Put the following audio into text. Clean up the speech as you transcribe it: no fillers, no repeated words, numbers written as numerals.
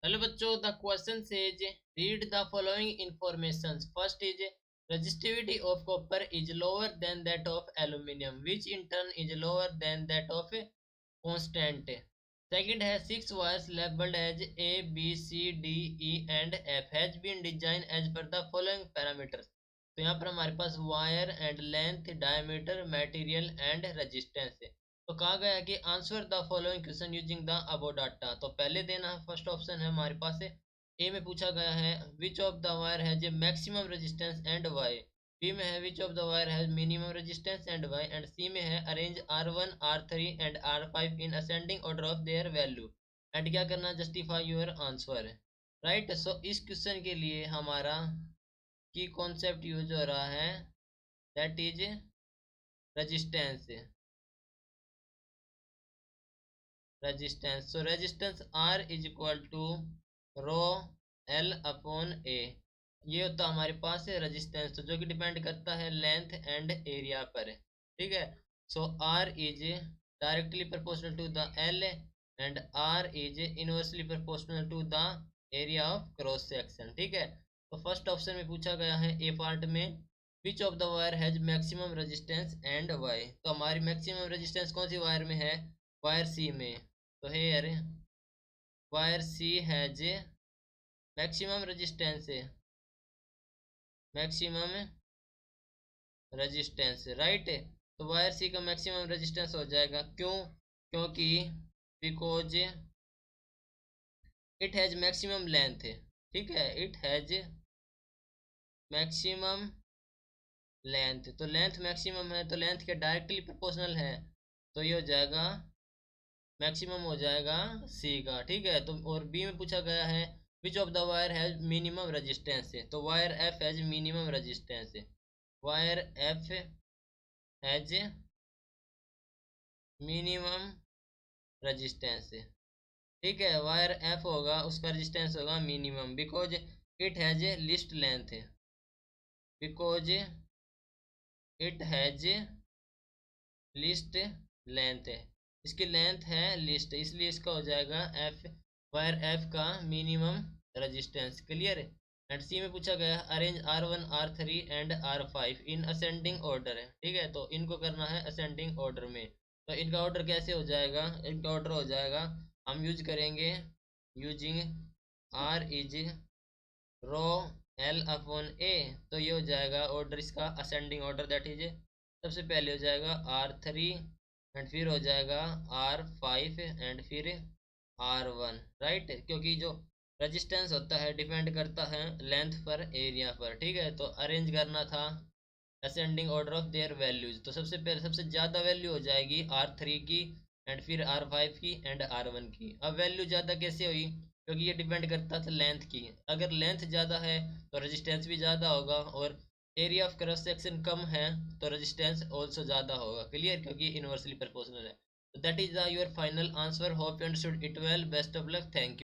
Hello बच्चों, the question says read the following information. First is resistivity of copper is lower than that of aluminium, which in turn is lower than that of constant. Second है six wires labeled as A, B, C, D, E and F has been designed as per the following parameters. तो यहाँ पर हमारे पास wire and length, diameter, material and resistance है. तो कहा गया है कि answer the following question using the above data. तो पहले देना है, फर्स्ट ऑप्शन है हमारे पास है. ए में पूछा गया है which of the wire has a maximum resistance and why. B में है which of the wire has minimum resistance and why. And C में है arrange R1, R3 and R5 in ascending order of their value. And क्या करना, justify your answer. Right. So इस question के लिए हमारा की कॉन्सेप्ट यूज हो रहा है, that is resistance. So resistance R is equal to rho L upon A. ये होता हमारे पास है रेजिस्टेंस, तो जो कि डिपेंड करता है लेंथ एंड एरिया पर. ठीक है. So R is directly proportional to the L and R is inversely proportional to the area of cross section. ठीक है. तो फर्स्ट ऑप्शन में पूछा गया है ए पार्ट में which of the wire has maximum resistance and why. तो हमारी मैक्सिमम रेजिस्टेंस कौन सी वायर में है, वायर सी में. तो here wire C has maximum resistance, maximum resistance. Right. तो वायर सी का मैक्सिमम रेजिस्टेंस हो जाएगा, क्यों, क्योंकि because it has maximum length. ठीक है. It has maximum length. तो लेंथ मैक्सिमम है, तो लेंथ के डायरेक्टली प्रोपोर्शनल है, तो ये हो जाएगा मैक्सिमम हो जाएगा सी का. ठीक है. तो और बी में पूछा गया है which of the wire has minimum resistance. तो wire F has minimum resistance. Wire F has minimum resistance. ठीक है. वायर एफ होगा, उसका रेजिस्टेंस होगा minimum, because it has least length, because it has least length. इसकी length है least, इसलिए इसका हो जाएगा एफ, वायर एफ का minimum resistance. Clear. And C में पूछा गया arrange R1, R3 and R5 in ascending order है. ठीक है. तो इनको करना है असेंडिंग ऑर्डर में. तो इनका ऑर्डर कैसे हो जाएगा, इनका ऑर्डर हो जाएगा, हम यूज करेंगे using R is rho L upon A. तो ये हो जाएगा ऑर्डर इसका असेंडिंग ऑर्डर, दैट इज सबसे पहले हो जाएगा R3 एंड फिर हो जाएगा R5 एंड फिर R1. राइट. क्योंकि जो रेजिस्टेंस होता है डिपेंड करता है लेंथ पर, एरिया पर. ठीक है. तो अरेंज करना था ascending order of there values. तो सबसे पहले सबसे ज़्यादा वैल्यू हो जाएगी R3 की एंड फिर R5 की एंड R1 की. अब वैल्यू ज़्यादा कैसे हुई, क्योंकि ये डिपेंड करता था लेंथ की. अगर लेंथ ज़्यादा है तो रेजिस्टेंस भी ज़्यादा होगा, और एरिया ऑफ क्रॉस सेक्शन कम है तो रेजिस्टेंस ऑल्सो ज़्यादा होगा. क्लियर. क्योंकि इनवर्सली प्रोपोर्शनल है. तो that is your final answer. Hope you understood it well. Best of luck. Thank you.